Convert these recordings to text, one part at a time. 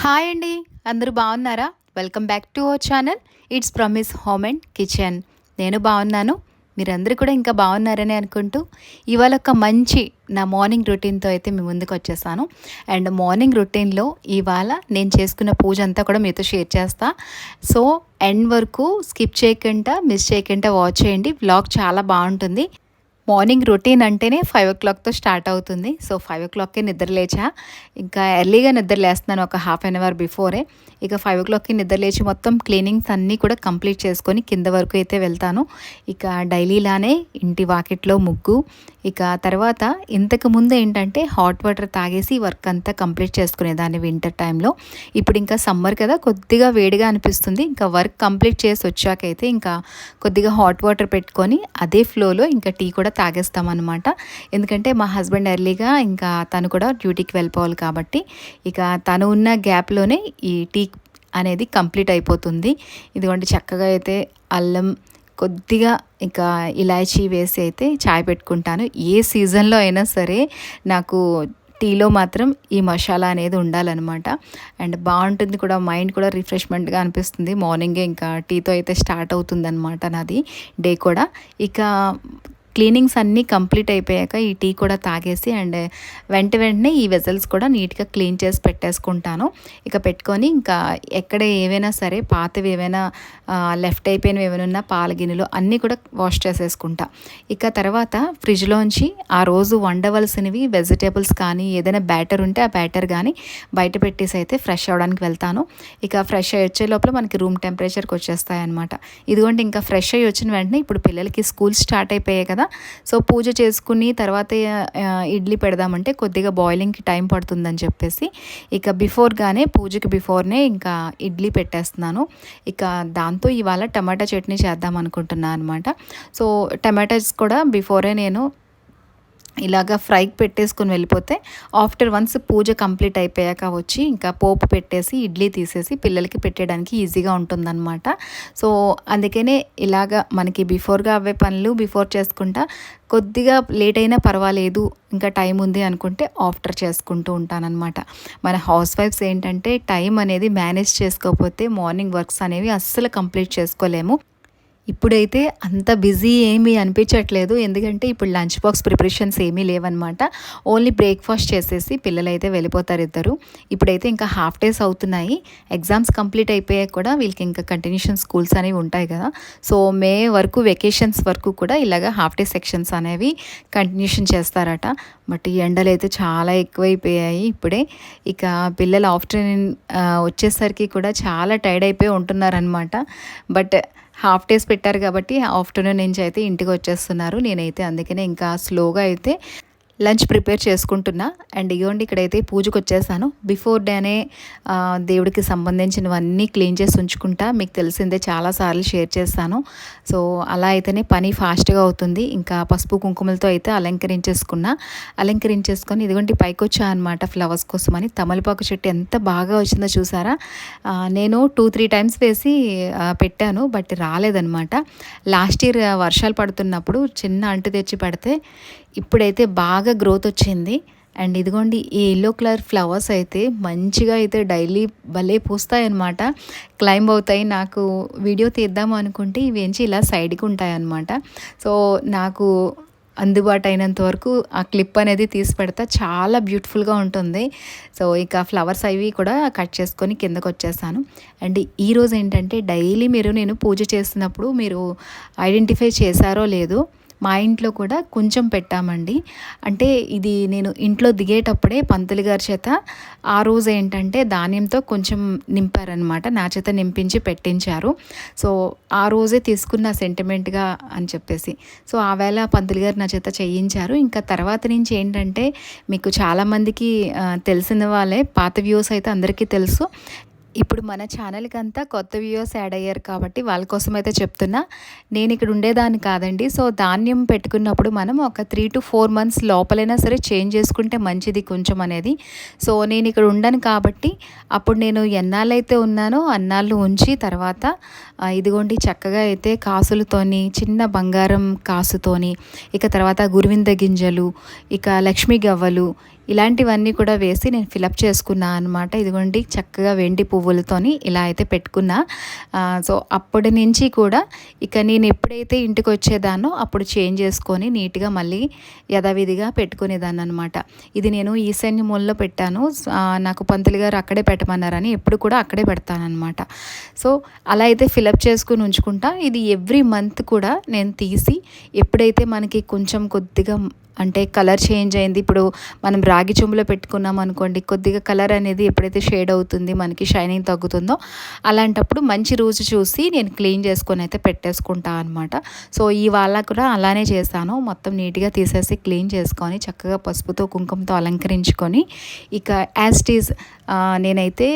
Hi అండి. అందరూ బాగున్నారా? Welcome back to our channel. It's promise home and kitchen. నేను బాగున్నాను, మీరందరూ కూడా ఇంకా బాగున్నారని అనుకుంటూ ఇవాళ ఒక మంచి నా మార్నింగ్ రొటీన్తో అయితే మీ ముందుకు వచ్చేసాను. అండ్ మార్నింగ్ రొటీన్లో ఇవాళ నేను చేసుకున్న పూజ అంతా కూడా మీతో షేర్ చేస్తా. సో ఎండ్ వరకు స్కిప్ చేయకుండా మిస్ చేయకుండా వాచ్ చేయండి. వ్లాగ్ చాలా బాగుంటుంది. మార్నింగ్ రొటీన్ అంటేనే 5:00తో స్టార్ట్ అవుతుంది. సో 5:00కే నిద్ర లేచా. ఇంకా ఎర్లీగా నిద్ర లేస్తున్నాను, ఒక హాఫ్ అన్ అవర్ బిఫోరే. ఇక 5:00కి నిద్ర లేచి మొత్తం క్లీనింగ్స్ అన్నీ కూడా కంప్లీట్ చేసుకొని కింద వరకు అయితే వెళ్తాను. ఇక డైలీలానే ఇంటి వాకిట్లో ముగ్గు, ఇక తర్వాత ఇంతకు ముందు ఏంటంటే హాట్ వాటర్ తాగేసి వర్క్ అంతా కంప్లీట్ చేసుకునేదాన్ని వింటర్ టైంలో. ఇప్పుడు ఇంకా సమ్మర్ కదా, కొద్దిగా వేడిగా అనిపిస్తుంది. ఇంకా వర్క్ కంప్లీట్ చేసి వచ్చాకైతే ఇంకా కొద్దిగా హాట్ వాటర్ పెట్టుకొని అదే ఫ్లోలో ఇంకా టీ కూడా తాగేస్తామన్నమాట. ఎందుకంటే మా హస్బెండ్ ఎర్లీగా ఇంకా తను కూడా డ్యూటీకి వెళ్ళిపోవాలి కాబట్టి ఇక తను ఉన్న గ్యాప్లోనే ఈ టీ అనేది కంప్లీట్ అయిపోతుంది. ఇదిగోండి చక్కగా అయితే అల్లం కొద్దిగా ఇంకా ఇలాచీ వేసి అయితే చాయ్ పెట్టుకుంటాను. ఏ సీజన్లో అయినా సరే నాకు టీలో మాత్రం ఈ మసాలా అనేది ఉండాలన్నమాట. అండ్ బాగుంటుంది కూడా, మైండ్ కూడా రిఫ్రెష్మెంట్గా అనిపిస్తుంది. మార్నింగే ఇంకా టీతో అయితే స్టార్ట్ అవుతుందన్నమాట నాది డే కూడా. ఇక క్లీనింగ్స్ అన్నీ కంప్లీట్ అయిపోయాక ఈ టీ కూడా తాగేసి అండ్ వెంటనే ఈ వెజల్స్ కూడా నీట్గా క్లీన్ చేసి పెట్టేసుకుంటాను. ఇక పెట్టుకొని ఇంకా ఎక్కడ ఏవైనా సరే పాతవి ఏవైనా లెఫ్ట్ అయిపోయినవి ఏమైనా ఉన్నా పాల గిన్నెలు అన్నీ కూడా వాష్ చేసేసుకుంటా. ఇక తర్వాత ఫ్రిడ్జ్లోంచి ఆ రోజు వండవలసినవి వెజిటేబుల్స్ కానీ ఏదైనా బ్యాటర్ ఉంటే ఆ బ్యాటర్ కానీ బయట పెట్టేసి అయితే ఫ్రెష్ అవ్వడానికి వెళ్తాను. ఇక ఫ్రెష్ అయ్యి వచ్చే లోపల మనకి రూమ్ టెంపరేచర్కి వచ్చేస్తాయి అనమాట. ఇదిగోండి ఇంకా ఫ్రెష్ అయ్యి వచ్చిన వెంటనే ఇప్పుడు పిల్లలకి స్కూల్ స్టార్ట్ అయిపోయాయి కదా. సో పూజ చేసుకుని తర్వాత ఇడ్లీ పెడదామంటే కొద్దిగా బాయిలింగ్కి టైం పడుతుందని చెప్పేసి ఇక పూజకి బిఫోర్నే ఇంకా ఇడ్లీ పెట్టేస్తున్నాను. ఇక దాంతో ఇవాళ టమాటా చట్నీ చేద్దాం అనుకుంటున్నాను అనమాట. సో టమాటాస్ కూడా బిఫోరే నేను ఇలాగా ఫ్రైకి పెట్టేసుకొని వెళ్ళిపోతే ఆఫ్టర్ వన్స్ పూజ కంప్లీట్ అయిపోయాక వచ్చి ఇంకా పోపు పెట్టేసి ఇడ్లీ తీసేసి పిల్లలకి పెట్టడానికి ఈజీగా ఉంటుందన్నమాట. సో అందుకనే ఇలాగా మనకి బిఫోర్గా అవే పనులు బిఫోర్ చేసుకుంటా, కొద్దిగా లేట్ అయినా పర్వాలేదు ఇంకా టైం ఉంది అనుకుంటే ఆఫ్టర్ చేసుకుంటూ ఉంటానన్నమాట. మన హౌస్ వైఫ్స్ ఏంటంటే టైం అనేది మేనేజ్ చేసుకోకపోతే మార్నింగ్ వర్క్స్ అనేవి అస్సలు కంప్లీట్ చేసుకోలేము. ఇప్పుడైతే అంత బిజీ ఏమీ అనిపించట్లేదు, ఎందుకంటే ఇప్పుడు లంచ్ బాక్స్ ప్రిపరేషన్స్ ఏమీ లేవన్నమాట. ఓన్లీ బ్రేక్ఫాస్ట్ చేసేసి పిల్లలైతే వెళ్ళిపోతారు ఇద్దరు. ఇప్పుడైతే ఇంకా హాఫ్ డేస్ అవుతున్నాయి. ఎగ్జామ్స్ కంప్లీట్ అయిపోయాక కూడా వీళ్ళకి ఇంకా కంటిన్యూషన్ స్కూల్స్ అనేవి ఉంటాయి కదా. సో మే వరకు వెకేషన్స్ వరకు కూడా ఇలాగ హాఫ్ డే సెక్షన్స్ అనేవి కంటిన్యూషన్ చేస్తారట. బట్ ఈ ఎండలు అయితే చాలా ఎక్కువైపోయాయి ఇప్పుడే. ఇక పిల్లలు ఆఫ్టర్నూన్ వచ్చేసరికి కూడా చాలా టైర్డ్ అయిపోయి ఉంటున్నారనమాట. బట్ హాఫ్ డేస్ పెట్టారు కాబట్టి ఆఫ్టర్నూన్ నుంచి అయితే ఇంటికి వచ్చేస్తున్నారు. నేనైతే అందుకనే ఇంకా స్లోగా అయితే లంచ్ ప్రిపేర్ చేసుకుంటున్నా. అండ్ ఇగోండి ఇక్కడైతే పూజకు వచ్చేసాను. బిఫోర్ డేనే దేవుడికి సంబంధించినవన్నీ క్లీన్ చేసి ఉంచుకుంటా. మీకు తెలిసిందే చాలాసార్లు షేర్ చేస్తాను. సో అలా అయితేనే పని ఫాస్ట్గా అవుతుంది. ఇంకా పసుపు కుంకుమలతో అయితే అలంకరించేసుకొని ఇదిగోండి పైకి వచ్చా అనమాట ఫ్లవర్స్ కోసమని. తమలపాకు చెట్టు ఎంత బాగా వచ్చిందో చూసారా. నేను 2-3 టైమ్స్ వేసి పెట్టాను, బట్ రాలేదనమాట. లాస్ట్ ఇయర్ వర్షాలు పడుతున్నప్పుడు చిన్న అంటు తెచ్చి పెడితే ఇప్పుడైతే బాగా గ్రోత్ వచ్చింది. అండ్ ఇదిగోండి ఈ ఎల్లో కలర్ ఫ్లవర్స్ అయితే మంచిగా అయితే డైలీ భలే పూస్తాయి అన్నమాట, క్లైంబ్ అవుతాయి. నాకు వీడియో తీద్దాము అనుకుంటే ఇవేంచి ఇలా సైడ్కి ఉంటాయి అన్నమాట. సో నాకు అందుబాటు అయినంత వరకు ఆ క్లిప్ అనేది తీసి పెడతా, చాలా బ్యూటిఫుల్గా ఉంటుంది. సో ఇక ఫ్లవర్స్ అవి కూడా కట్ చేసుకొని కిందకు వచ్చేసాను. అండ్ ఈరోజు ఏంటంటే డైలీ నేను పూజ చేస్తున్నప్పుడు మీరు ఐడెంటిఫై చేశారో లేదో, మా ఇంట్లో కూడా కొంచెం పెట్టామండి. అంటే ఇది నేను ఇంట్లో దిగేటప్పుడే పంతులు గారి చేత ఆ రోజు ఏంటంటే ధాన్యంతో కొంచెం నింపారనమాట, నా చేత నింపించి పెట్టించారు. సో ఆ రోజే తీసుకున్న సెంటిమెంట్గా అని చెప్పేసి సో ఆ వేళ పంతులు గారు నా చేత చేయించారు. ఇంకా తర్వాత నుంచి ఏంటంటే మీకు చాలామందికి తెలిసిన వాళ్ళే, పాత వ్యూస్ అయితే అందరికీ తెలుసు. ఇప్పుడు మన ఛానల్కి అంతా కొత్త వ్యూవర్స్ యాడ్ అయ్యారు కాబట్టి వాళ్ళ కోసం అయితే చెప్తున్నా. నేను ఇక్కడ ఉండేదాన్ని కాదండి. సో ధాన్యం పెట్టుకున్నప్పుడు మనం ఒక 3-4 మంత్స్ లోపలైనా సరే చేంజ్ చేసుకుంటే మంచిది కొంచెం అనేది. సో నేను ఇక్కడ ఉండను కాబట్టి అప్పుడు నేను ఎన్నాళ్ళైతే ఉన్నానో అన్నాళ్ళు ఉంచి తర్వాత ఇదిగోండి చక్కగా అయితే కాసులతోని, చిన్న బంగారం కాసుతోని, ఇక తర్వాత గురువింద గింజలు, ఇక లక్ష్మీ గవ్వలు, ఇలాంటివన్నీ కూడా వేసి నేను ఫిలప్ చేసుకున్నా అనమాట. ఇదిగోండి చక్కగా వెండి పువ్వులతోని ఇలా అయితే పెట్టుకున్నా. సో అప్పటి నుంచి కూడా ఇక నేను ఎప్పుడైతే ఇంటికి వచ్చేదాన్నో అప్పుడు చేంజ్ చేసుకొని నీట్గా మళ్ళీ యథావిధిగా పెట్టుకునేదాన్ని అనమాట. ఇది నేను ఈశాన్య మూలలో పెట్టాను. నాకు పంతులు గారు అక్కడే పెట్టమన్నారని ఎప్పుడు కూడా అక్కడే పెడతానమాట. సో అలా అయితే ఫిలప్ చేసుకుని ఉంచుకుంటా. ఇది ఎవ్రీ మంత్ కూడా నేను తీసి ఎప్పుడైతే మనకి కొంచెం కొద్దిగా అంటే కలర్ చేంజ్ అయింది, ఇప్పుడు మనం రాగి చెంబులో పెట్టుకున్నాం అనుకోండి, కొద్దిగా కలర్ అనేది ఎప్పుడైతే షేడ్ అవుతుంది, మనకి షైనింగ్ తగ్గుతుందో అలాంటప్పుడు మంచి రోజు చూసి నేను క్లీన్ చేసుకొని అయితే పెట్టేసుకుంటా అనమాట. సో ఇవాళ కూడా అలానే చేశాను. మొత్తం నీట్గా తీసేసి క్లీన్ చేసుకొని చక్కగా పసుపుతో కుంకుమతో అలంకరించుకొని ఇక యాజ్ ఇట్ ఈజ్ నేనైతే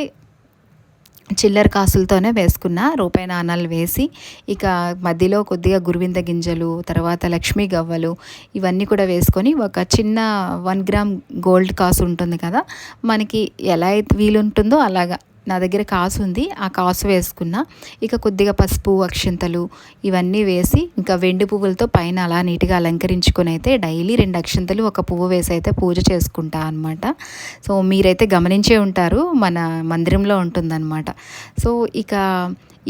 చిల్లర కాసులతోనే వేసుకున్న రూపాయి నాణాలు వేసి ఇక మధ్యలో కొద్దిగా గురువింద గింజలు, తర్వాత లక్ష్మీ గవ్వలు ఇవన్నీ కూడా వేసుకొని ఒక చిన్న 1 గ్రామ్ గోల్డ్ కాసు ఉంటుంది కదా, మనకి ఎలా అయితే వీలుంటుందో అలాగా నా దగ్గర కాసు ఉంది, ఆ కాసు వేసుకున్నా. ఇక కొద్దిగా పసుపు, అక్షింతలు ఇవన్నీ వేసి ఇంకా వెండి పువ్వులతో పైన అలా నీట్గా అలంకరించుకొని అయితే డైలీ 2 అక్షింతలు, 1 పువ్వు వేసి అయితే పూజ చేసుకుంటా అనమాట. సో మీరైతే గమనించే ఉంటారు, మన మందిరంలో ఉంటుందన్నమాట. సో ఇక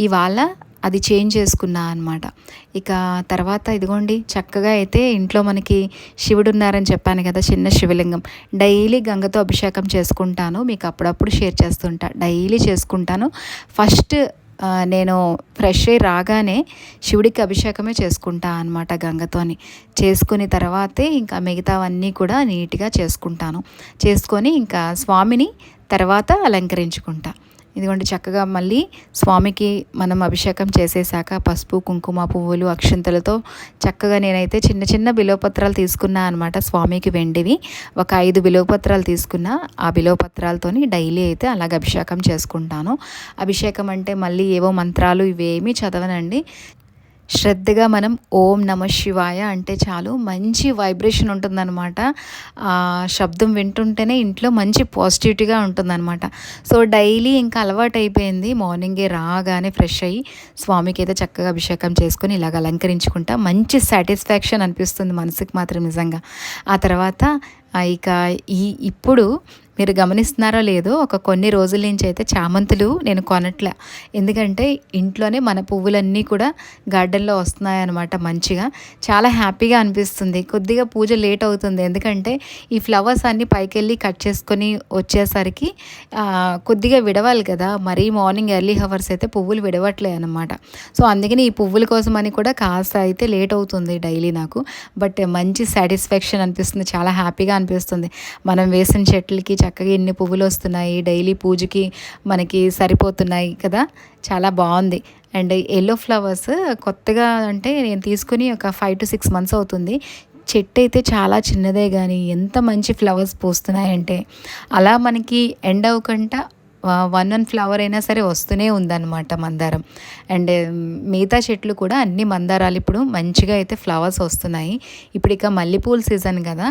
ఇవాళ అది చేంజ్ చేసుకున్నా అనమాట. ఇక తర్వాత ఇదిగోండి చక్కగా అయితే ఇంట్లో మనకి శివుడు ఉన్నారని చెప్పాను కదా, చిన్న శివలింగం. డైలీ గంగతో అభిషేకం చేసుకుంటాను, మీకు అప్పుడప్పుడు షేర్ చేస్తుంటా. డైలీ చేసుకుంటాను. ఫస్ట్ నేను ఫ్రెష్ అయ్యి రాగానే శివుడికి అభిషేకమే చేసుకుంటా అనమాట గంగతోని. చేసుకుని తర్వాతే ఇంకా మిగతావన్నీ కూడా నీట్గా చేసుకుంటాను. చేసుకొని ఇంకా స్వామిని తర్వాత అలంకరించుకుంటా. ఇదిగోండి చక్కగా మళ్ళీ స్వామికి మనం అభిషేకం చేసేసాక పసుపు, కుంకుమ, పువ్వులు, అక్షింతలతో చక్కగా నేనైతే చిన్న చిన్న బిల్వపత్రాలు తీసుకున్నా అనమాట. స్వామికి వెండివి ఒక 5 బిల్వపత్రాలు తీసుకున్నా. ఆ బిల్వపత్రాలతోని డైలీ అయితే అలాగ అభిషేకం చేసుకుంటాను. అభిషేకం అంటే మళ్ళీ ఏవో మంత్రాలు ఇవేమీ చదవనండి. శ్రద్ధగా మనం ఓం నమ శివాయ అంటే చాలు, మంచి వైబ్రేషన్ ఉంటుందన్నమాట. శబ్దం వింటుంటేనే ఇంట్లో మంచి పాజిటివిటీగా ఉంటుందన్నమాట. సో డైలీ ఇంకా అలవాటు అయిపోయింది. మార్నింగే రాగానే ఫ్రెష్ అయ్యి స్వామికి అయితే చక్కగా అభిషేకం చేసుకొని ఇలాగ అలంకరించుకుంటా. మంచి సాటిస్ఫాక్షన్ అనిపిస్తుంది మనసుకి మాత్రం నిజంగా. ఆ తర్వాత ఇక ఇప్పుడు మీరు గమనిస్తున్నారో లేదో, ఒక కొన్ని రోజుల నుంచి అయితే చామంతులు నేను కొనట్లే. ఎందుకంటే ఇంట్లోనే మన పువ్వులన్నీ కూడా గార్డెన్లో వస్తున్నాయన్నమాట. మంచిగా చాలా హ్యాపీగా అనిపిస్తుంది. కొద్దిగా పూజ లేట్ అవుతుంది, ఎందుకంటే ఈ ఫ్లవర్స్ అన్నీ పైకెళ్ళి కట్ చేసుకొని వచ్చేసరికి కొద్దిగా విడవాలి కదా. మరీ మార్నింగ్ ఎర్లీ హవర్స్ అయితే పువ్వులు విడవట్లే అనమాట. సో అందుకని ఈ పువ్వుల కోసం అని కూడా కాస్త అయితే లేట్ అవుతుంది డైలీ నాకు. బట్ మంచి సాటిస్ఫాక్షన్ అనిపిస్తుంది, చాలా హ్యాపీగా అనిపిస్తుంది. మనం వేసిన చెట్లకి చక్కగా ఎన్ని పువ్వులు వస్తున్నాయి, డైలీ పూజకి మనకి సరిపోతున్నాయి కదా, చాలా బాగుంది. అండ్ ఎల్లో ఫ్లవర్స్ కొత్తగా అంటే నేను తీసుకుని ఒక 5 to 6 months అవుతుంది. చెట్టు అయితే చాలా చిన్నదే కానీ ఎంత మంచి ఫ్లవర్స్ పూస్తున్నాయంటే, అలా మనకి ఎండ్ అవ్వకుండా 1 ఫ్లవర్ అయినా సరే వస్తూనే ఉందన్నమాట మందారం. అండ్ మిగతా చెట్లు కూడా అన్ని మందారాలు ఇప్పుడు మంచిగా అయితే ఫ్లవర్స్ వస్తున్నాయి. ఇప్పుడు ఇక మల్లెపూల సీజన్ కదా,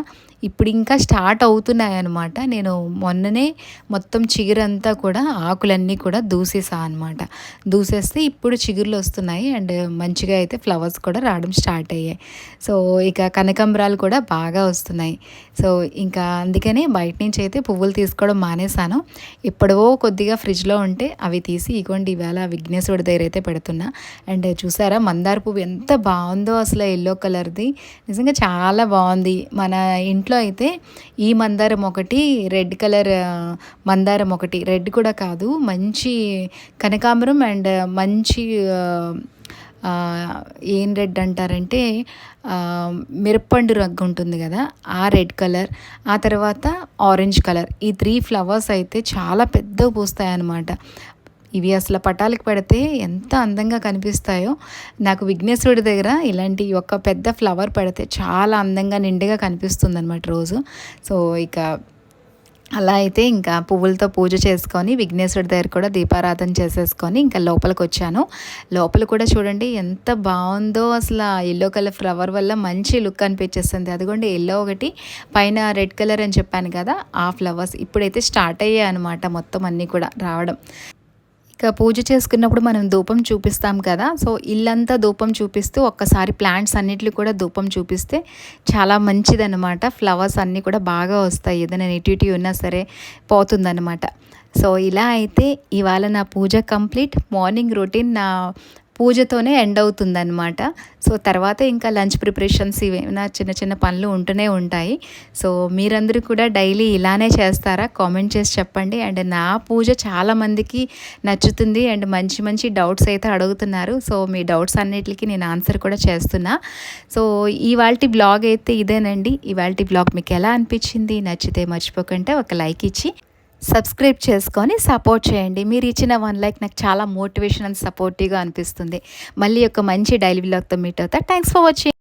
ఇప్పుడు ఇంకా స్టార్ట్ అవుతున్నాయి అనమాట. నేను మొన్ననే మొత్తం చిగురంతా కూడా ఆకులన్నీ కూడా దూసేసా అనమాట. దూసేస్తే ఇప్పుడు చిగుర్లు వస్తున్నాయి అండ్ మంచిగా అయితే ఫ్లవర్స్ కూడా రావడం స్టార్ట్ అయ్యాయి. సో ఇక కనకాంబరాలు కూడా బాగా వస్తున్నాయి. సో ఇంకా అందుకనే బయట నుంచి అయితే పువ్వులు తీసుకోవడం మానేశాను. ఎప్పుడో కొద్దిగా ఫ్రిడ్జ్లో ఉంటే అవి తీసి ఇగోండి ఇవాళ విఘ్నేశ్వరుడి దగ్గర అయితే పెడుతున్నా. అండ్ చూసారా మందార పువ్వు ఎంత బాగుందో అసలు, ఎల్లో కలర్ది నిజంగా చాలా బాగుంది. మన ఇంట్లో అయితే ఈ మందారం ఒకటి, రెడ్ కలర్ మందారం ఒకటి, రెడ్ కూడా కాదు మంచి కనకాంబరం అండ్ మంచి ఏం రెడ్ అంటారంటే మిరప్పండు రంగు ఉంటుంది కదా, ఆ రెడ్ కలర్, ఆ తర్వాత ఆరెంజ్ కలర్, ఈ 3 ఫ్లవర్స్ అయితే చాలా పెద్దగా పూస్తాయి అన్నమాట. ఇవి అసలు పటాలకు పెడితే ఎంత అందంగా కనిపిస్తాయో. నాకు విఘ్నేశ్వరుడి దగ్గర ఇలాంటి ఒక పెద్ద ఫ్లవర్ పెడితే చాలా అందంగా నిండుగా కనిపిస్తుంది అనమాట రోజు. సో ఇక అలా అయితే ఇంకా పువ్వులతో పూజ చేసుకొని విఘ్నేశ్వరుడి దగ్గర కూడా దీపారాధన చేసేసుకొని ఇంకా లోపలికి వచ్చాను. లోపల కూడా చూడండి ఎంత బాగుందో అసలు. ఎల్లో కలర్ ఫ్లవర్ వల్ల మంచి లుక్ అనిపించేస్తుంది. అదిగోండి ఎల్లో ఒకటి, పైన రెడ్ కలర్ అని చెప్పాను కదా, ఆ ఫ్లవర్స్ ఇప్పుడైతే స్టార్ట్ అయ్యాయి అనమాట మొత్తం అన్నీ కూడా రావడం. ఇక పూజ చేసుకున్నప్పుడు మనం ధూపం చూపిస్తాం కదా, సో ఇల్లంతా ధూపం చూపిస్తూ ఒక్కసారి ప్లాంట్స్ అన్నిటిని కూడా ధూపం చూపిస్తే చాలా మంచిదన్నమాట. ఫ్లవర్స్ అన్నీ కూడా బాగా వస్తాయి, ఏదైనా నెగిటివిటీ ఉన్నా సరే పోతుందన్నమాట. సో ఇలా అయితే ఇవాళ నా పూజ కంప్లీట్. మార్నింగ్ రొటీన్ నా పూజతోనే ఎండ్ అవుతుందన్నమాట. సో తర్వాత ఇంకా లంచ్ ప్రిపరేషన్స్ ఇవేమైనా చిన్న చిన్న పనులు ఉంటూనే ఉంటాయి. సో మీరందరూ కూడా డైలీ ఇలానే చేస్తారా? కామెంట్ చేసి చెప్పండి. అండ్ నా పూజ చాలామందికి నచ్చుతుంది అండ్ మంచి మంచి డౌట్స్ అయితే అడుగుతున్నారు. సో మీ డౌట్స్ అన్నిటికీ నేను ఆన్సర్ కూడా చేస్తున్నా. సో ఇవాల్టి బ్లాగ్ అయితే ఇదేనండి. ఇవాల్టి బ్లాగ్ మీకు ఎలా అనిపించింది? నచ్చితే మర్చిపోకుండా ఒక లైక్ ఇచ్చి సబ్స్క్రైబ్ చేసుకొని సపోర్ట్ చేయండి. మీరు ఇచ్చిన 1 లైక్ నాకు చాలా మోటివేషన్ అండ్ సపోర్టివ్గా అనిపిస్తుంది. మళ్ళీ ఒక మంచి డైలీ వ్లాగ్తో మీట్ అవుతా. Thanks for watching.